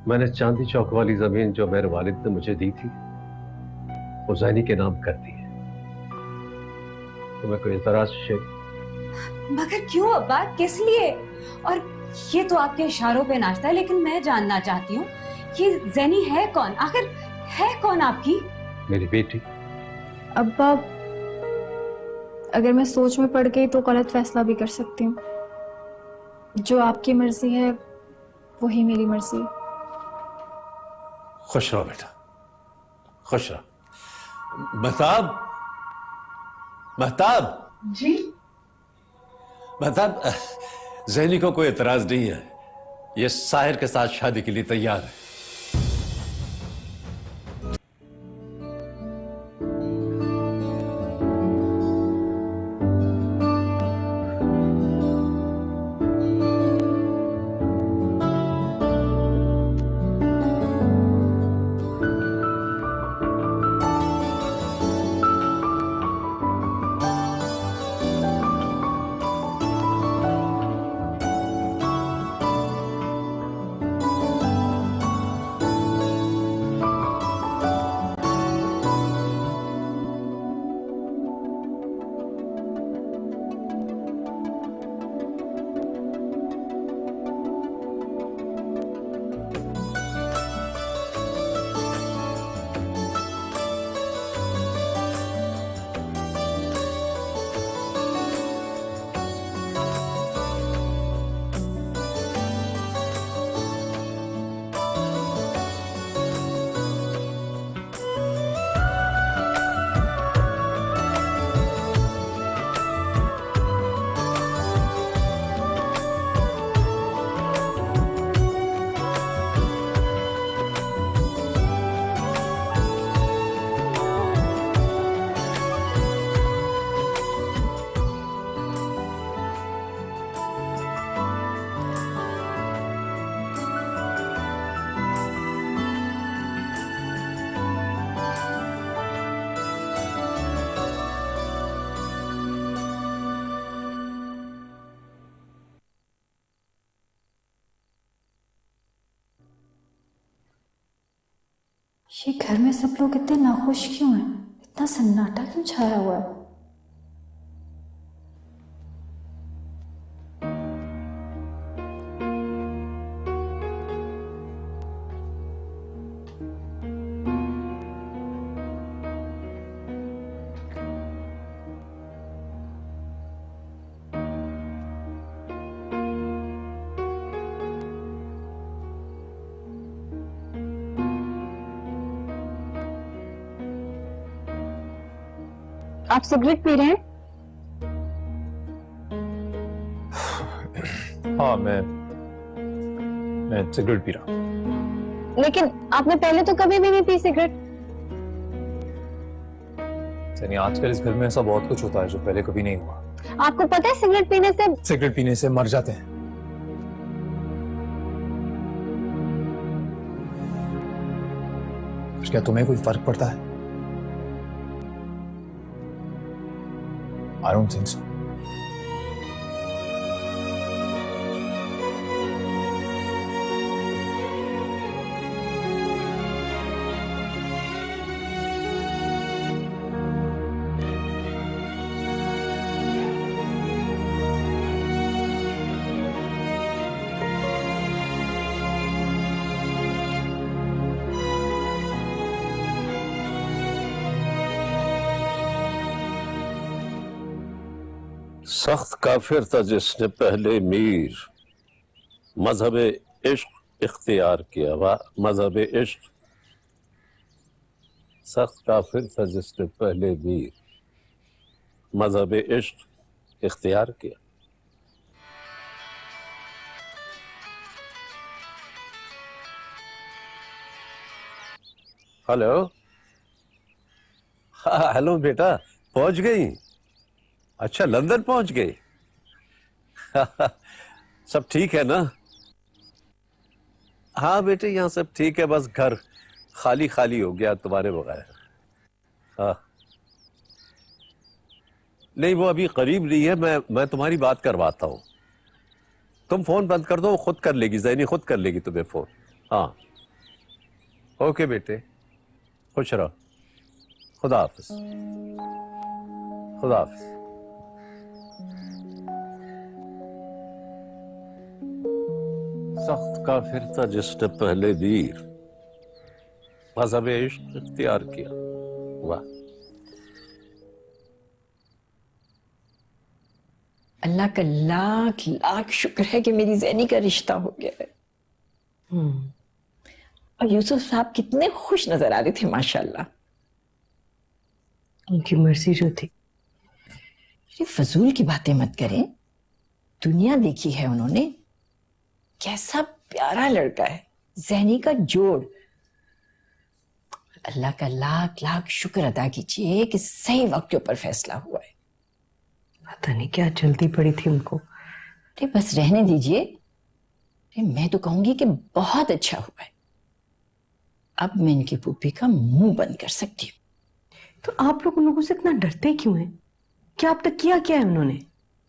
मैंने चांदी चौक वाली जमीन जो मेरे वालिद ने मुझे दी थी वो ज़ैनी के नाम कर दी है। तुम्हें कोई एतराज शेख? मगर क्यों अब्बा, किस लिए? और ये तो आपके इशारों पे नाचता है, लेकिन मैं जानना चाहती हूँ ये ज़ैनी है कौन? आखिर है कौन आपकी? मेरी बेटी। अब्बा, अगर मैं सोच में पड़ गई तो गलत फैसला भी कर सकती हूँ। जो आपकी मर्जी है वही मेरी मर्जी है। खुश रहो बेटा, खुश रहो। महताब, महताब जी महताब, ज़ैनी को कोई एतराज नहीं है, ये साहिर के साथ शादी के लिए तैयार है। ये घर में सब लोग इतने नाखुश क्यों हैं? इतना सन्नाटा क्यों छाया हुआ है? आप सिगरेट पी रहे हैं? हाँ, मैं सिगरेट पी रहा हूँ। लेकिन आपने पहले तो कभी भी नहीं पी सिगरेट। यानी आजकल इस घर में ऐसा बहुत कुछ होता है जो पहले कभी नहीं हुआ। आपको पता है सिगरेट पीने से मर जाते हैं। क्या तुम्हें कोई फर्क पड़ता है? I don't think so. सख्त काफिर था जिसने पहले मीर मजहब इश्क इख्तियार किया। वाह, मजहब इश्क। सख्त काफिर था जिसने पहले मीर मजहब इश्क इख्तियार किया। हेलो। हाँ, हेलो बेटा, पहुंच गई? अच्छा, लंदन पहुंच गई। सब ठीक है ना? हाँ बेटे, यहाँ सब ठीक है, बस घर खाली खाली हो गया तुम्हारे बगैर। हाँ, नहीं वो अभी करीब नहीं है, मैं तुम्हारी बात करवाता हूँ। तुम फोन बंद कर दो, वो खुद कर लेगी, ज़ैनी खुद कर लेगी तुम्हें फोन। हाँ ओके बेटे। खुश रहो। खुदा हाफिज। खुदा हाफिज। सख्त काफिर था जिसने पहले वीर मजहब इश्क इख्तियार किया। वाह। अल्लाह का लाख लाख शुक्र है कि मेरी ज़ैनी का रिश्ता हो गया है। और यूसुफ साहब कितने खुश नजर आ रहे थे माशाल्लाह। उनकी मर्जी जो थी। अरे फजूल की बातें मत करें, दुनिया देखी है उन्होंने। कैसा प्यारा लड़का है, ज़ैनी का जोड़। अल्लाह का लाख लाख शुक्र अदा कीजिए कि सही वक्त के ऊपर फैसला हुआ है। पता नहीं क्या जल्दी पड़ी थी उनको। अरे बस रहने दीजिए। अरे मैं तो कहूंगी कि बहुत अच्छा हुआ है। अब मैं इनकी पुप्पी का मुंह बंद कर सकती हूँ। तो आप लोग उन लोगों से इतना डरते क्यों हैं? क्या अब तक किया क्या है उन्होंने?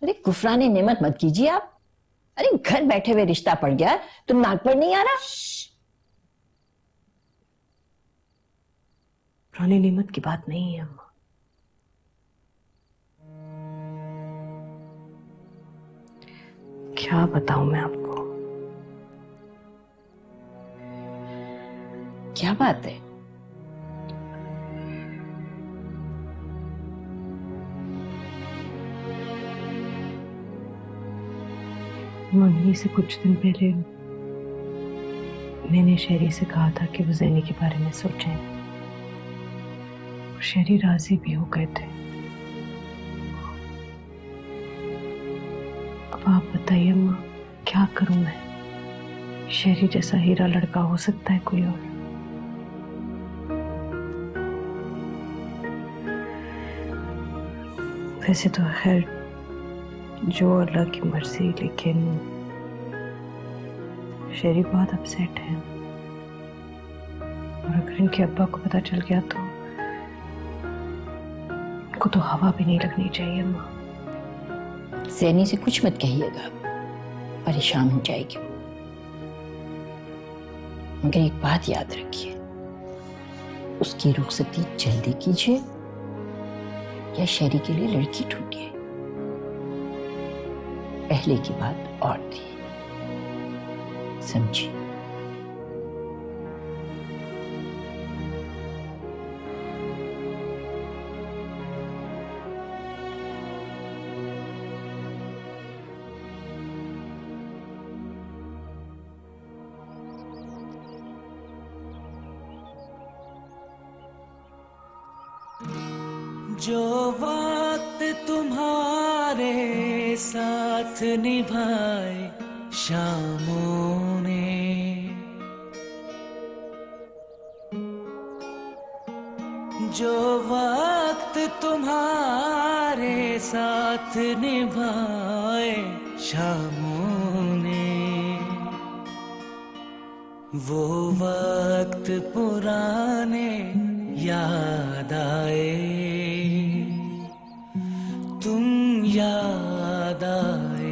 अरे गुफराने नेमत मत कीजिए आप। अरे घर बैठे हुए रिश्ता पड़ गया तो नाक पर नहीं आ रहा। पुरानी नेमत की बात नहीं है अम्मा। क्या बताऊं मैं आपको? क्या बात है? मंगनी से कुछ दिन पहले मैंने शेरी से कहा था कि वो ज़ैनी के बारे में सोचें। शेरी राजी भी हो गए थे। अब आप बताइए अम्मा, क्या करूं मैं? शेरी जैसा हीरा लड़का हो सकता है कोई और? वैसे तो खैर जो अल्लाह की मर्जी, लेकिन शेरी बहुत अपसेट है। और अगर इनके अब्बा को पता चल गया तो इनको तो हवा भी नहीं लगनी चाहिए अम्मा। ज़ैनी से कुछ मत कहिएगा, परेशान हो जाएगी वो। मगर एक बात याद रखिए, उसकी रुखसती जल्दी कीजिए या शेरी के लिए लड़की ढूंढिए। पहले की बात और थी, समझी? जो वक्त तुम्हारे साथ निभाए शामों ने, जो वक्त तुम्हारे साथ निभाए शामों ने, वो वक्त पुराने याद आए, तुम याद आए।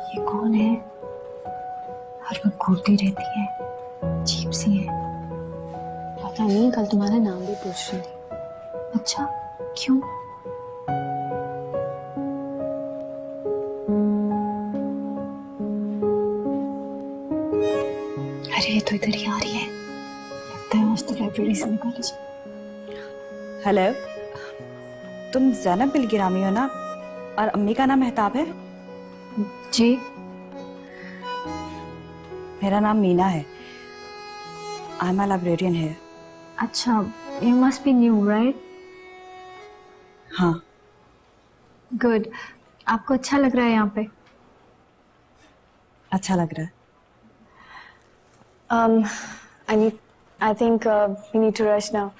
ये कौन है? हर वक्त घूरती रहती है, अजीब सी है। पता नहीं, कल तुम्हारा नाम भी पूछ रही थी। अच्छा, क्यों? अरे ये तो इधर ही आ रही है। लगता है आज तो लाइब्रेरी से निकाली जाए। हेलो, तुम ज़ैनब बिल गिरामी हो ना? और अम्मी का नाम मेहताब है? जी। मेरा नाम मीना है। आई एम अ लाइब्रेरियन है। अच्छा, you must be new right? हाँ। गुड। आपको अच्छा लग रहा है यहाँ पे? अच्छा लग रहा है। I think we need to rush now.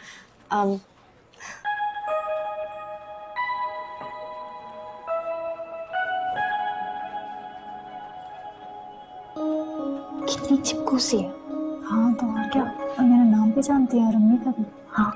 कितनी चिपकू सी है। हाँ तो और क्या, और मेरा नाम भी जानती है और अम्मी का भी। हाँ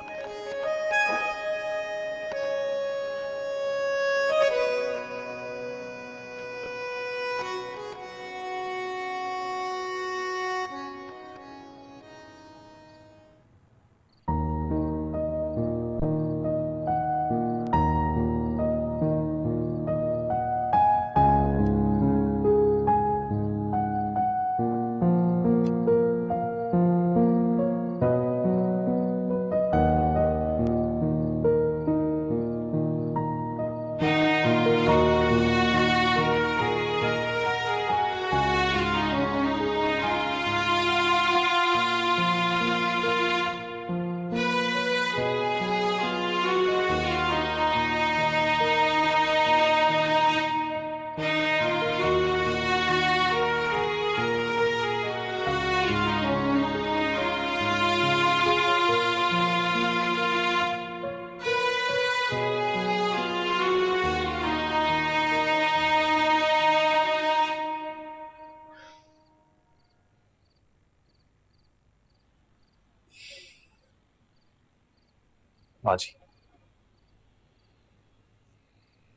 हाँ जी।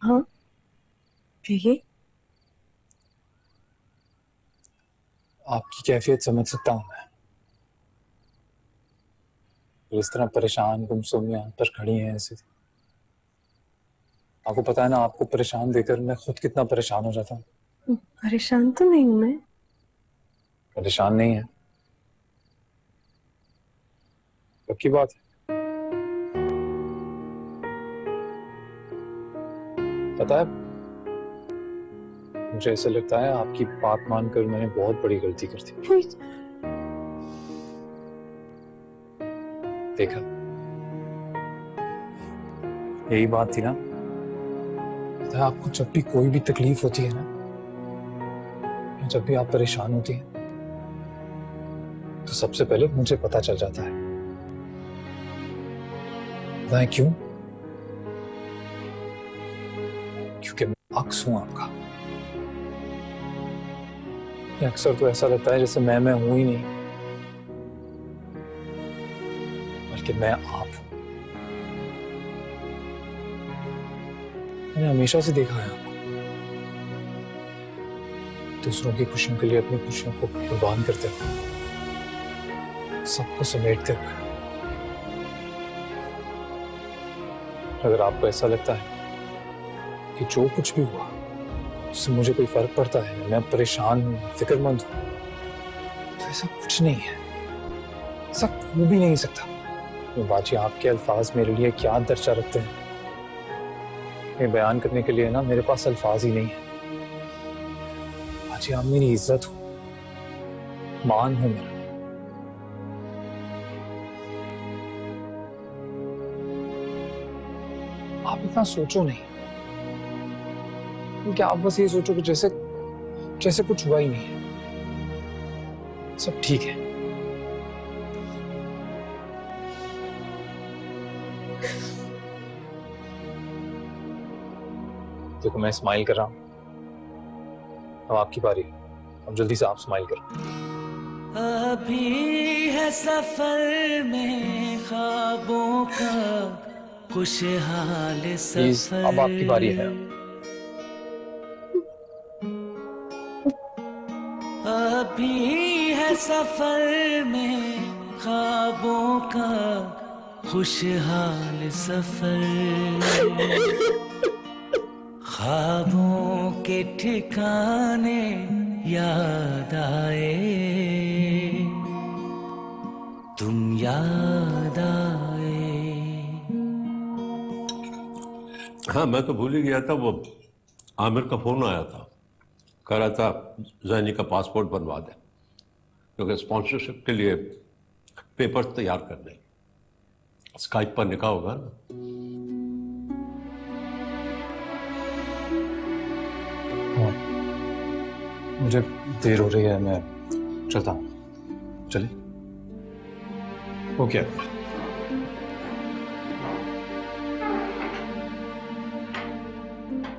हाँ कहिए। आपकी कैफियत समझ सकता हूँ मैं। इस तरह परेशान गुमसुम यहाँ पर खड़ी हैं ऐसे। आपको पता है ना, आपको परेशान देखकर मैं खुद कितना परेशान हो जाता हूँ। परेशान तो नहीं हूँ मैं। परेशान नहीं है, पक्की बात है। पता है, मुझे ऐसा लगता है आपकी बात मानकर मैंने बहुत बड़ी गलती कर दी। देखा, यही बात थी ना। पता है, आपको जब भी कोई भी तकलीफ होती है ना, जब भी आप परेशान होती हैं, तो सबसे पहले मुझे पता चल जाता है। पता है क्यों? क्योंकि मैं अक्स हूं आपका। अक्सर तो ऐसा लगता है जैसे मैं हूं ही नहीं, बल्कि मैं आप हूं। मैंने हमेशा से देखा है आपको, दूसरों की खुशियों के लिए अपनी खुशियों को कुर्बान करते हुए, सबको समेटते हुए। अगर आपको ऐसा लगता है कि जो कुछ भी हुआ उससे मुझे कोई फर्क पड़ता है, मैं परेशान हूं, फिक्रमंद हूं, तो ऐसा कुछ नहीं है। ऐसा हो भी नहीं सकता। तो बाजी, आपके अल्फाज मेरे लिए क्या दर्जा रखते हैं, ये बयान करने के लिए ना मेरे पास अल्फाज ही नहीं है। बाजी, आप मेरी इज्जत हो, मान हो मेरा। आप इतना सोचो नहीं, क्योंकि आप बस ये सोचो कि जैसे जैसे कुछ हुआ ही नहीं है, सब ठीक है। देखो, मैं स्माइल कर रहा हूं, अब आपकी बारी है। अब जल्दी से आप स्माइल करो। अभी है सफर में ख्वाबों का खुशहाल सफर। अब आपकी बारी है। अभी है सफर में ख्वाबों का खुशहाल सफर। ख्वाबों के ठिकाने याद आए, तुम याद आए। हाँ, मैं तो भूल ही गया था। वो आमिर का फोन आया था, कह रहा था ज़ैनी का पासपोर्ट बनवा दे, क्योंकि स्पॉन्सरशिप के लिए पेपर्स तैयार करने। स्काइप पर निकाह होगा ना। हाँ, मुझे देर हो रही है, मैं चलता हूँ। चलिए। वो क्या?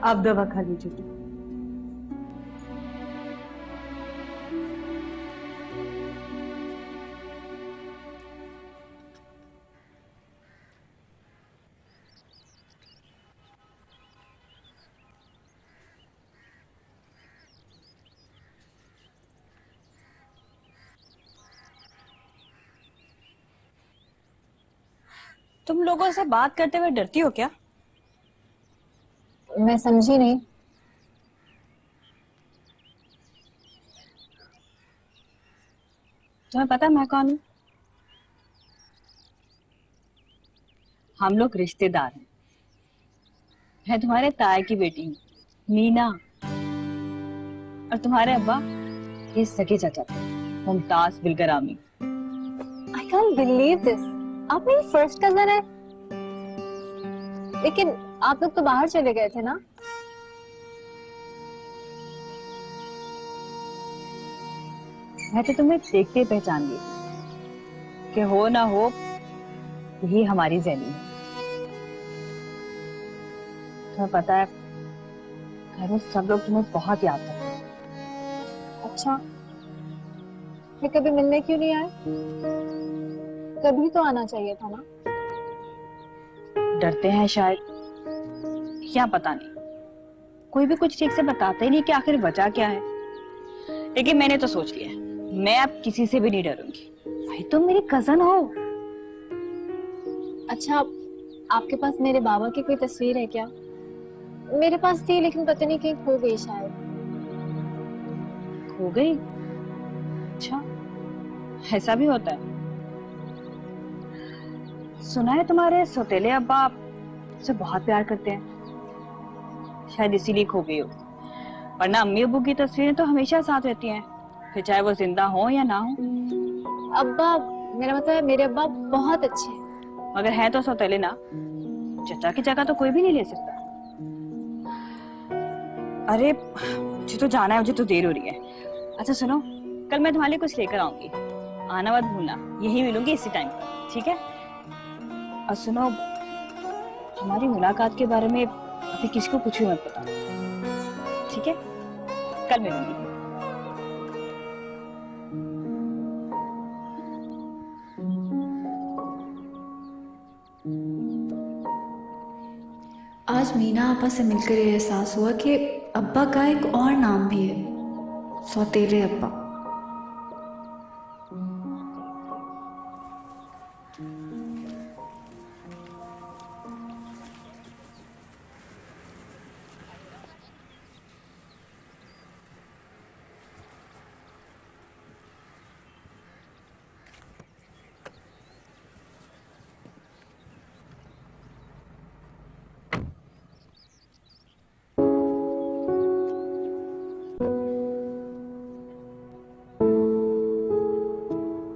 आप दवा खा लीजिए। तुम लोगों से बात करते हुए डरती हो क्या? मैं समझी नहीं। तुम्हें पता मैं कौन हूँ? हम लोग रिश्तेदार हैं। मैं तुम्हारे ताए की बेटी हूँ, मीना। और तुम्हारे अब्बा ये सगे चाचा थे, Mumtaz Bilgrami. I can't believe this. आप मेरी फर्स्ट कजन है। लेकिन आप लोग तो बाहर चले गए थे ना? मैं तो तुम्हें देखते पहचान ली कि हो ना हो यही हमारी ज़ैनी है। तुम्हें पता है घर में सब लोग तुम्हें बहुत याद करते हैं। अच्छा, फिर कभी मिलने क्यों नहीं आए? कभी तो आना चाहिए था ना। डरते हैं शायद, या पता नहीं। कोई भी कुछ ठीक से बताते ही नहीं कि आखिर वजह क्या है। लेकिन मैंने तो सोच लिया है, मैं अब किसी से भी नहीं डरूंगी। भाई तुम मेरी कजन हो। अच्छा, आपके पास मेरे बाबा की कोई तस्वीर है क्या? मेरे पास थी लेकिन पता नहीं कहीं खो गई शायद। खो गई? अच्छा, ऐसा भी होता है। सुना है तुम्हारे सौतेले अब्बा से बहुत प्यार करते हैं, शायद इसीलिए खो गई हो। वरना अम्मी अब्बू की तस्वीरें तो हमेशा साथ रहती हैं, फिर चाहे वो जिंदा हो या ना हो। अब्बा, मेरा मतलब है मेरे अब्बा बहुत अच्छे हैं। मगर है तो सौतेले ना, चचा की जगह तो कोई भी नहीं ले सकता। अरे मुझे तो जाना है, मुझे तो देर हो रही है। अच्छा सुनो, कल मैं तुम्हारे लिए कुछ लेकर आऊंगी, आना मत भूलना। यही मिलूंगी इसी टाइम पर, ठीक है? और सुनो, हमारी मुलाकात के बारे में अभी किसी को कुछ भी मत पता, ठीक है? कल मिलूंगी। आज मीना आपा से मिलकर ये एहसास हुआ कि अब्बा का एक और नाम भी है, सौतेले अब्बा।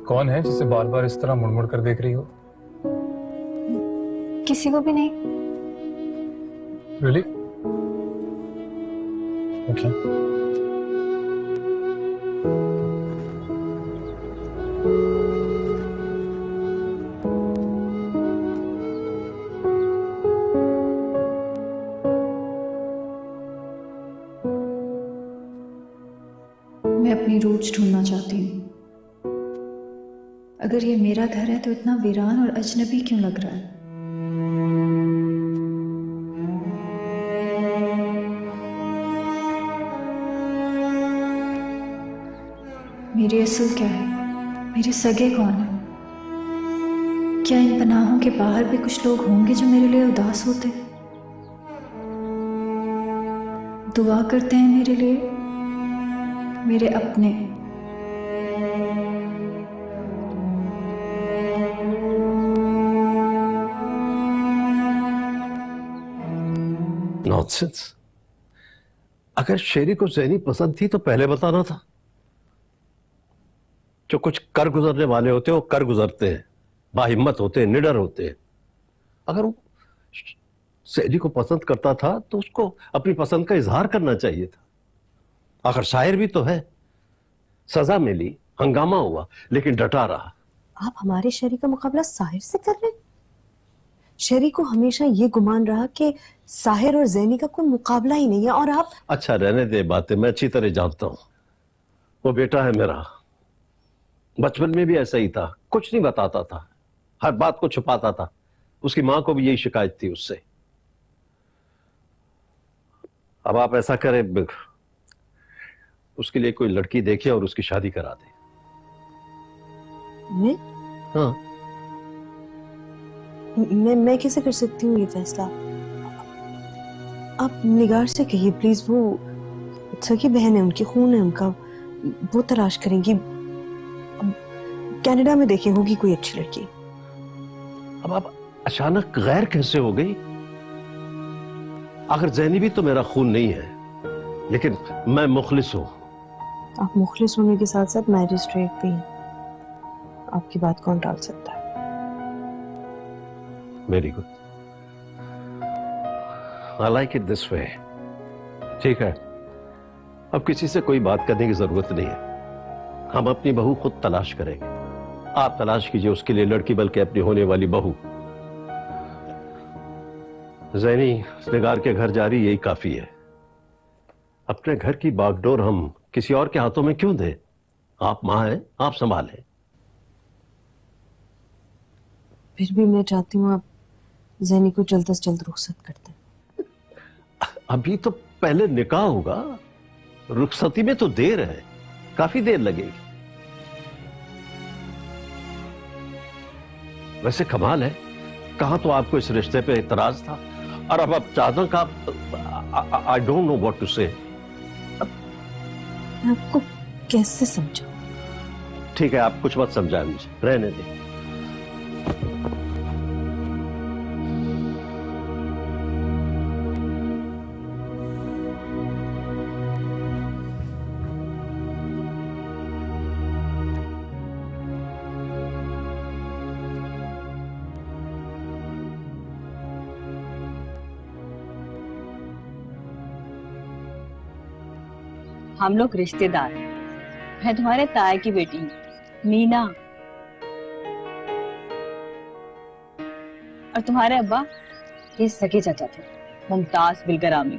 कौन है जिसे बार बार इस तरह मुड़-मुड़ कर देख रही हो? किसी को भी नहीं। Really? Okay. मैं अपनी रूट्स ढूंढना चाहती हूँ। अगर ये मेरा घर है तो इतना वीरान और अजनबी क्यों लग रहा है? मेरी असल क्या है? मेरे सगे कौन है? क्या इन पनाहों के बाहर भी कुछ लोग होंगे जो मेरे लिए उदास होते हैं, दुआ करते हैं मेरे लिए, मेरे अपने? नॉनसेंस। अगर शेरी को ज़ैनी पसंद थी तो पहले बताना था। जो कुछ कर गुजरने वाले होते हैं वो कर गुजरते हैं, बाहिम्मत होते हैं, निडर होते हैं। अगर वो ज़ैनी को पसंद करता था तो उसको अपनी पसंद का इजहार करना चाहिए था। आखिर शायर भी तो है। सजा मिली, हंगामा हुआ, लेकिन डटा रहा। आप हमारे शरी का मुकाबला साहिर से कर रहे हैं? शरी को हमेशा ये गुमान रहा कि साहिर और ज़ैनी का कोई मुकाबला ही नहीं है, और आप। अच्छा रहने दे बातें, मैं अच्छी तरह जानता हूं। वो बेटा है मेरा, बचपन में भी ऐसा ही था, कुछ नहीं बताता था, हर बात को छुपाता था। उसकी मां को भी यही शिकायत थी उससे। अब आप ऐसा करें, उसके लिए कोई लड़की देखे और उसकी शादी करा दे। मैं हाँ, मैं कैसे कर सकती हूँ ये फैसला? आप निगार से कहिए प्लीज, वो सगी बहन है, उनकी खून है उनका, वो तलाश करेंगी। कनाडा में देखें, होगी कोई अच्छी लड़की। अब आप अचानक गैर कैसे हो गई? आखिर ज़ैनी भी तो मेरा खून नहीं है, लेकिन मैं मुखलिस हूं। आप मुखलिस होने के साथ साथ मैजिस्ट्रेट भी हैं, आपकी बात कौन टाल सकता है? Very good, I like it this way. ठीक है, अब किसी से कोई बात करने की जरूरत नहीं है। हम अपनी बहू खुद तलाश करेंगे। आप तलाश कीजिए उसके लिए लड़की, बल्कि अपनी होने वाली बहू। ज़ैनी निगार के घर जा रही, यही काफी है। अपने घर की बागडोर हम किसी और के हाथों में क्यों दें? आप मां हैं, आप संभालें। फिर भी मैं चाहती हूँ आप ज़ैनी को जल्द से जल्द रुखसत कर दें। अभी तो पहले निकाह होगा, रुखसती में तो देर है, काफी देर लगेगी। वैसे कमाल है, कहां तो आपको इस रिश्ते पे इतराज था, और अब आप अचानक आप I don't know what to say. मैं आपको कैसे समझाऊं? ठीक है, आप कुछ मत समझाएं मुझे, रहने दें। हम लोग रिश्तेदार हैं। मैं तुम्हारे ताए की बेटी हूँ, मीना। और तुम्हारे अब्बा ये सगे चाचा थे, मुमताज बिलगरामी।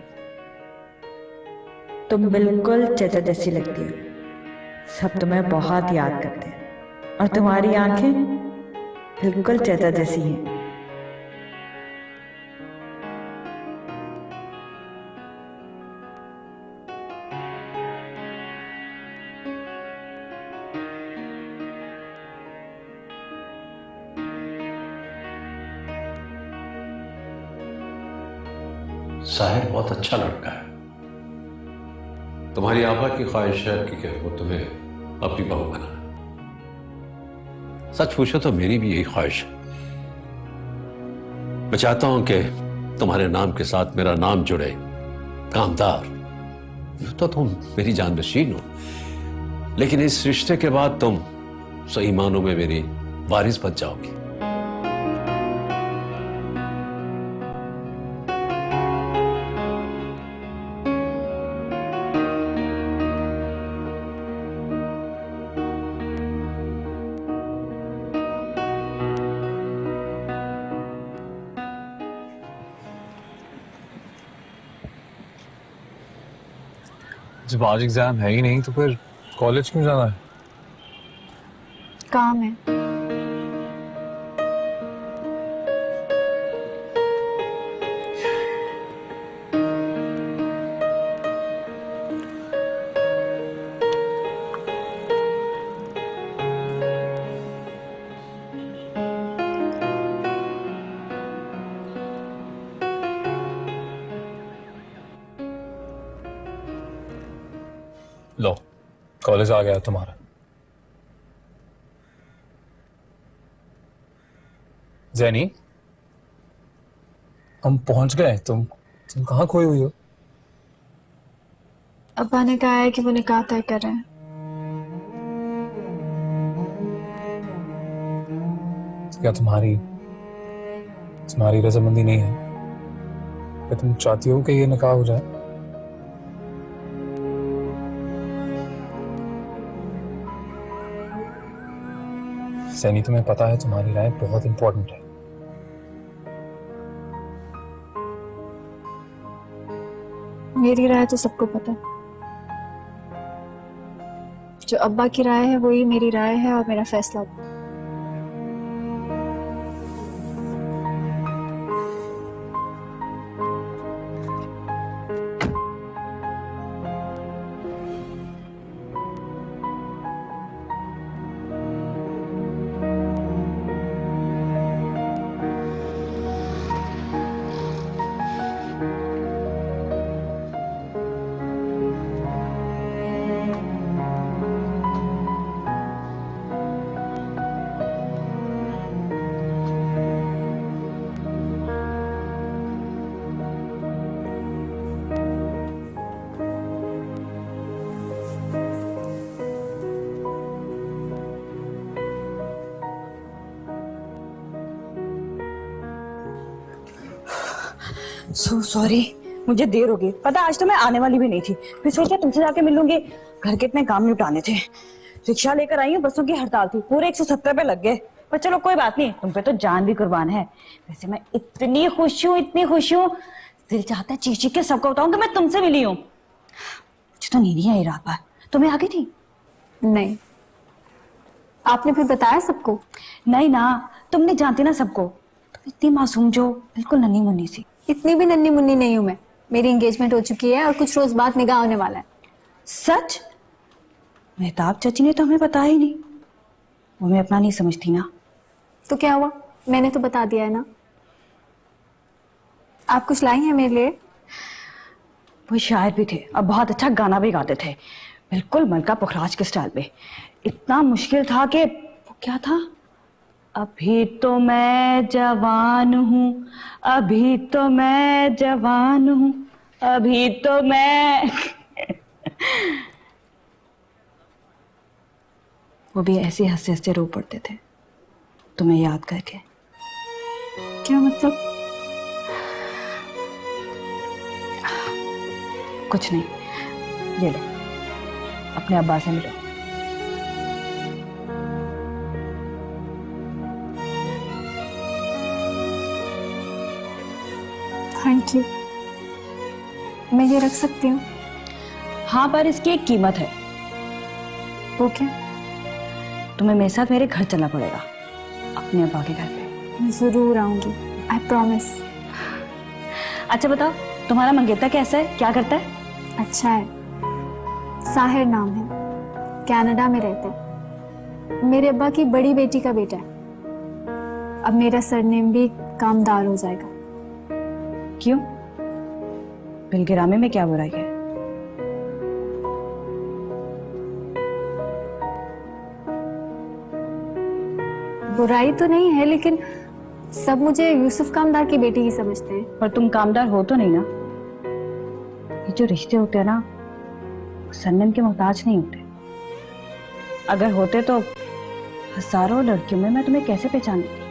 तुम बिल्कुल चाचा जैसी लगती हो, सब तुम्हें बहुत याद करते हैं, और तुम्हारी आंखें बिल्कुल चाचा जैसी हैं। साहिर बहुत अच्छा लड़का है। तुम्हारी आबा की ख्वाहिश है कि वो तुम्हें अपनी बहू बनाए। सच पूछो तो मेरी भी यही ख्वाहिश है। मैं चाहता हूं कि तुम्हारे नाम के साथ मेरा नाम जुड़े, कामदार। तो तुम मेरी जाननशीन हो, लेकिन इस रिश्ते के बाद तुम सही मानों में मेरी वारिस बन जाओगी। जब आज एग्जाम है ही नहीं तो फिर कॉलेज क्यों जाना है? काम है। लो, कॉलेज आ गया तुम्हारा। ज़ैनी, हम पहुंच गए। तुम कहाँ खोई हुई हो? अब्बा ने कहा है कि वो निकाह तय कर रहे हैं। क्या तुम्हारी रजामंदी नहीं है? क्या तुम चाहती हो कि ये निकाह हो जाए? सैनी, तुम्हें पता है तुम्हारी राय बहुत इंपॉर्टेंट है। मेरी राय तो सबको पता है। जो अब्बा की राय है वही मेरी राय है और मेरा फैसला। सॉरी, मुझे देर हो गई। पता आज तो मैं आने वाली भी नहीं थी, फिर सोचा तुमसे जाके मिलूंगी। घर के इतने काम निपटाने थे। रिक्शा लेकर आई हूँ, बसों की हड़ताल थी, पूरे 170 पे लग गए। पर चलो कोई बात नहीं, तुम पे तो जान भी कुर्बान है। वैसे मैं इतनी खुश हूँ, इतनी खुश हूँ, दिल चाहता है चीख चीख के सबको बताऊं कि मैं तुमसे मिली हूँ। मुझे तो नींद ही आई रात भर। तुम्हें आ गई थी? नहीं, आपने फिर बताया सबको? नहीं ना, तुम नहीं जानती ना सबको। तुम इतनी मासूम जो बिल्कुल नन्ही मुन्नी सी। इतनी भी नन्ही मुन्नी नहीं हूं मैं। मेरी एंगेजमेंट हो चुकी है और कुछ रोज बाद निकाह होने वाला है। सच? मेहताब चाची ने तो हमें बताया ही नहीं। वो मैं अपना नहीं समझती ना। तो क्या हुआ, मैंने तो बता दिया है ना। आप कुछ लाई हैं मेरे लिए? वो शायर भी थे और बहुत अच्छा गाना भी गाते थे, बिल्कुल मलका पुखराज के स्टाइल पे। इतना मुश्किल था कि वो क्या था, अभी तो मैं जवान हूँ, अभी तो मैं जवान हूँ, अभी तो मैं वो भी ऐसे हंसते हंसते रो पड़ते थे तुम्हें याद करके। क्या मतलब? कुछ नहीं, ये लो अपने अब्बा से मिलो। Thank you. मैं ये रख सकती हूँ? हाँ, पर इसकी एक कीमत है। वो क्या? तुम्हें मेरे साथ मेरे घर चलना पड़ेगा, अपने अब्बा के घर पे। मैं जरूर आऊंगी, आई प्रॉमिस। अच्छा बताओ, तुम्हारा मंगेतर कैसा है, क्या करता है? अच्छा है, साहिर नाम है, कनाडा में रहता है। मेरे अब्बा की बड़ी बेटी का बेटा है। अब मेरा सरनेम भी कामदार हो जाएगा। क्यों? बिलगिरामे में क्या बुराई है? बुराई तो नहीं है, लेकिन सब मुझे यूसुफ कामदार की बेटी ही समझते हैं। पर तुम कामदार हो तो नहीं ना? ये जो रिश्ते होते हैं ना, सरनेम के मोहताज नहीं होते। अगर होते तो हजारों लड़कियों में मैं तुम्हें कैसे पहचानती?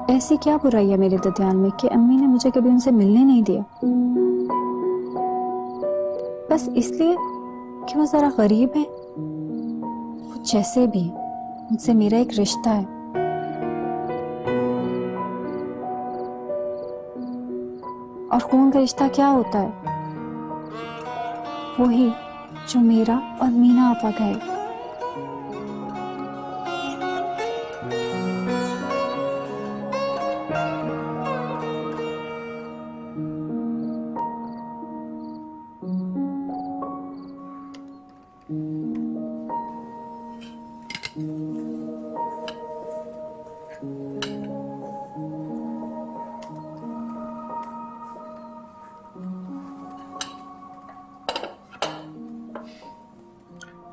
ऐसी क्या बुराई है मेरे दद्यान में कि अम्मी ने मुझे कभी उनसे मिलने नहीं दिया? बस इसलिए कि वो जरा गरीब है। वो जैसे भी उनसे मेरा एक रिश्ता है। और खून का रिश्ता क्या होता है? वही जो मेरा और मीना आपा का है।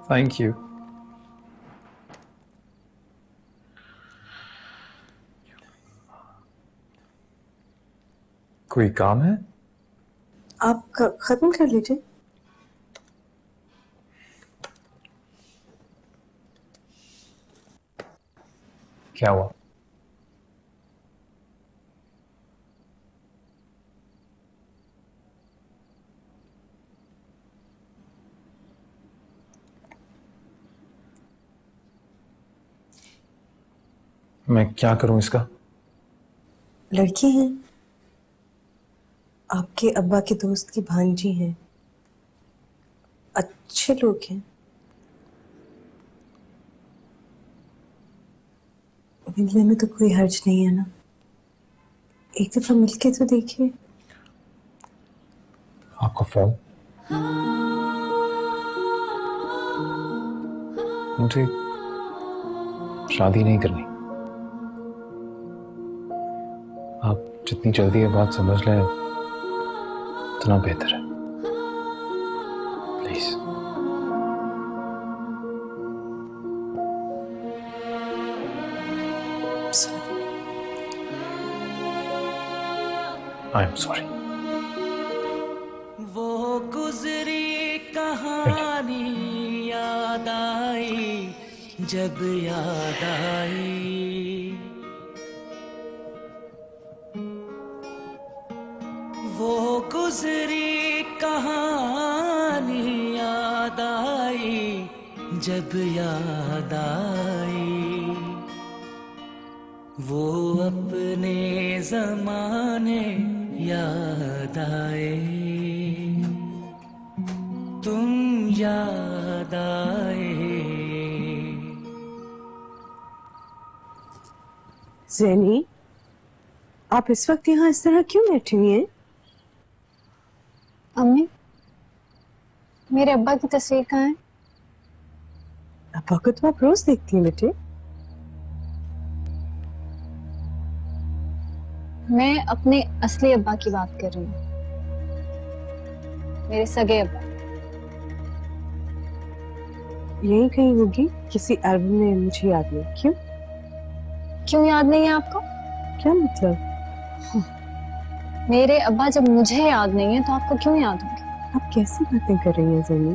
Thank you. कोई काम है? आप खत्म कर लीजिए। क्या हुआ? मैं क्या करूं इसका? लड़की हैं, आपके अब्बा के दोस्त की भांजी हैं, अच्छे लोग हैं। मिलने में तो कोई हर्ज नहीं है ना, एक दफा मिलके तो देखिए। आपका फोन? मुझे शादी नहीं करनी। आप जितनी जल्दी ये बात समझ लें उतना बेहतर है, प्लीज। I am sorry. वो गुजरी कहानी याद आई, जब याद आई वो गुजरी कहानी याद आई, जब याद आई वो अपने जमाने याद आए, तुम याद आए। ज़ैनी, आप इस वक्त यहाँ इस तरह क्यों बैठी हुई हैं? अम्मी, मेरे अब्बा की तस्वीर कहाँ है? अब्बा को तो आप रोज देखती हैं बेटे। मैं अपने असली अब्बा की बात कर रही हूँ, मेरे सगे अब्बा। यही कहीं होगी किसी एल्बम में, मुझे याद नहीं। क्यों क्यों याद नहीं है आपको? क्या मतलब? मेरे अब्बा जब मुझे याद नहीं है तो आपको क्यों याद होंगे? आप कैसी बातें कर रही हैं ज़ैनी?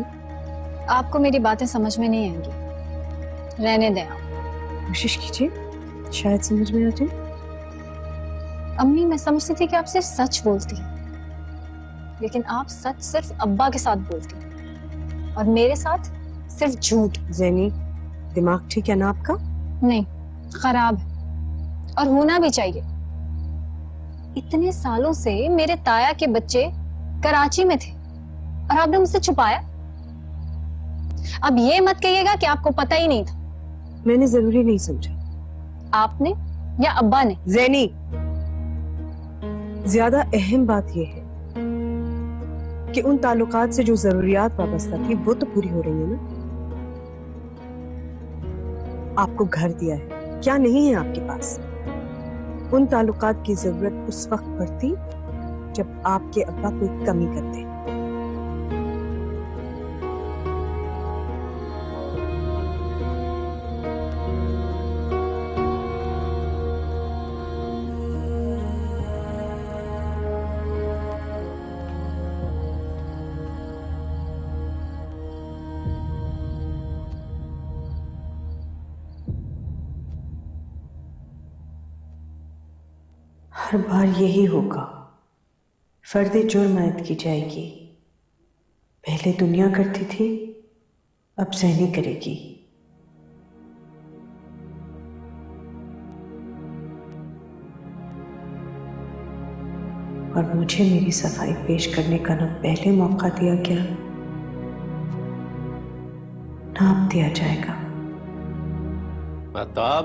आपको मेरी बातें समझ में नहीं आएंगी, रहने दें आप। कोशिश कीजिए, शायद समझ में आ जाए। अम्मी, मैं समझती थी कि आप सिर्फ सच बोलती हैं, लेकिन आप सच सिर्फ अब्बा के साथ बोलती हैं और मेरे साथ सिर्फ झूठ। ज़ैनी, दिमाग ठीक है ना आपका? नहीं, खराब है, और होना भी चाहिए। इतने सालों से मेरे ताया के बच्चे कराची में थे और आपने मुझसे छुपाया। अब ये मत कहिएगा कि आपको पता ही नहीं था। मैंने जरूरी नहीं समझा। आपने या अब्बा ने? ज़ैनी, ज्यादा अहम बात यह है कि उन ताल्लुकात से जो जरूरियात वाबस्ता थी वो तो पूरी हो रही है ना। आपको घर दिया है, क्या नहीं है आपके पास? उन ताल्लुकात की जरूरत उस वक्त पड़ती जब आपके अब्बा कोई कमी करते। हर बार यही होगा, फर्दे जुर्म आयद की जाएगी। पहले दुनिया करती थी, अब ज़ैनी करेगी। और मुझे मेरी सफाई पेश करने का न पहले मौका दिया गया, न अब दिया जाएगा। महताब,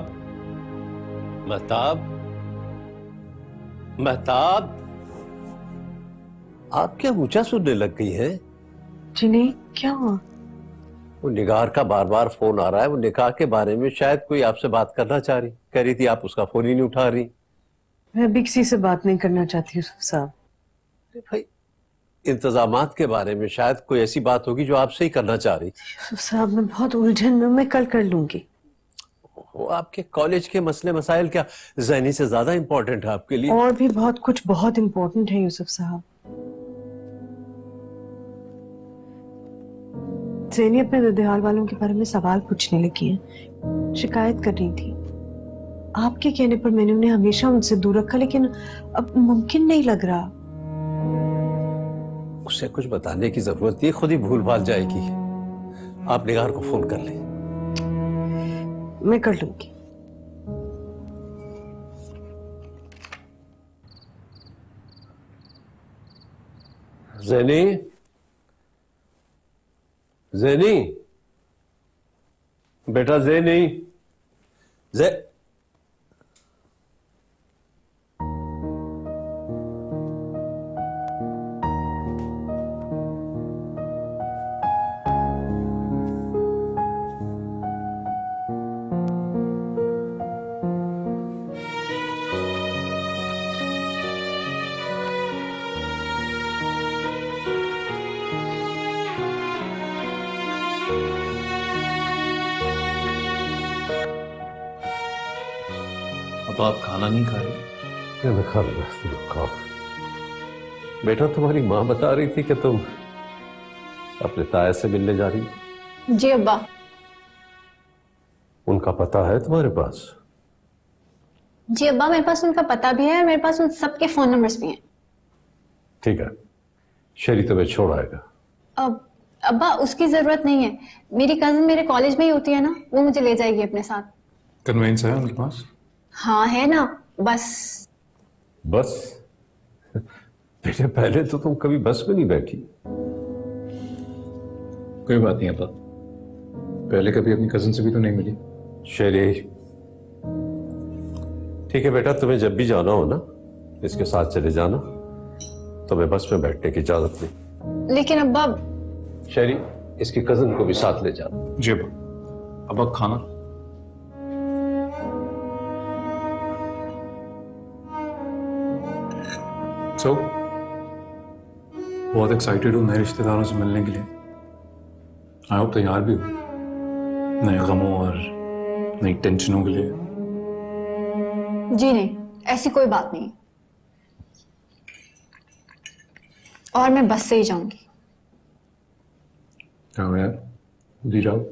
महताब, महताब, आप क्या ऊंचा सुनने लग गई हैं? जी नहीं, क्या हुआ? वो निगार का बार बार फोन आ रहा है। वो निकाह के बारे में शायद कोई आपसे बात करना चाह रही, कह रही थी, आप उसका फोन ही नहीं उठा रही। मैं भी किसी से बात नहीं करना चाहती यूसुफ साहब। भाई, इंतजामात के बारे में शायद कोई ऐसी बात होगी जो आपसे ही करना चाह रही। यूसुफ साहब, मैं बहुत उलझन में, मैं कल कर लूंगी। वो आपके कॉलेज के मसले मसाइल क्या ज़ैनी से ज्यादा इंपॉर्टेंट है आपके लिए? और भी बहुत कुछ बहुत इम्पोर्टेंट है यूसुफ साहब। ज़ैनी अपने ददेहाल वालों के बारे में सवाल पूछने लगी है, शिकायत कर रही थी। आपके कहने पर मैंने उन्हें हमेशा उनसे दूर रखा, लेकिन अब मुमकिन नहीं लग रहा। उसे कुछ बताने की जरूरत नहीं, खुद ही भूल भाल जाएगी। आप निगार को फोन कर लें। मैं कर लूंगी। ज़ैनी, ज़ैनी, बेटा ज़ैनी, अब आप खाना नहीं खा रहे? मैं खा लूंगा, तुम खाओ। बेटा तुम्हारी माँ बता रही थी कि तुम अपने ताया से मिलने जा रही हो। जी अब्बा। उनका पता है तुम्हारे पास? जी अब्बा, मेरे पास उनका पता भी है और मेरे पास उन सबके फोन नंबर्स भी हैं। ठीक है, शेरी तुम्हें छोड़ आएगा। अब अब्बा उसकी जरूरत नहीं है, मेरी कजिन मेरे कॉलेज में ही होती है ना, वो मुझे ले जाएगी अपने साथ। कन्वेंस है उनके पास? हाँ है ना, बस। बस? बेटे पहले तो तुम कभी बस में नहीं बैठी। कोई बात नहीं अब्बा, पहले कभी अपनी कजिन से भी तो नहीं मिली। शेरी, ठीक है बेटा, तुम्हें जब भी जाना हो ना इसके साथ चले जाना, तुम्हें बस में बैठने की इजाजत नहीं। लेकिन अब्बा। शेरी, इसकी कजिन को भी साथ ले जाना। जी अब्बा। अब खाना? बहुत एक्साइटेड हूँ नए रिश्तेदारों से मिलने के लिए। आई होप तैयार भी हो नए गमों और नई टेंशनों के लिए। जी नहीं, ऐसी कोई बात नहीं, और मैं बस से ही जाऊंगी। जाओ यार, खुद ही जाओ,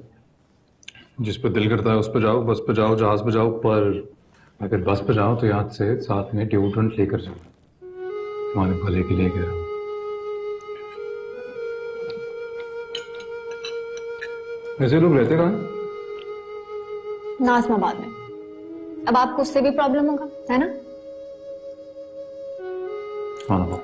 जिस पर दिल करता है उस पर जाओ, बस पर जाओ, जहाज पर जाओ, पर अगर बस पर जाओ तो याद से साथ में डिओड्रेंट लेकर जाओ, तुम्हारे भले के लिए कह रहा हूं। ऐसे लोग रहते कहाँ? नाज़माबाद में। अब आपको उससे भी प्रॉब्लम होगा, है ना? हाँ।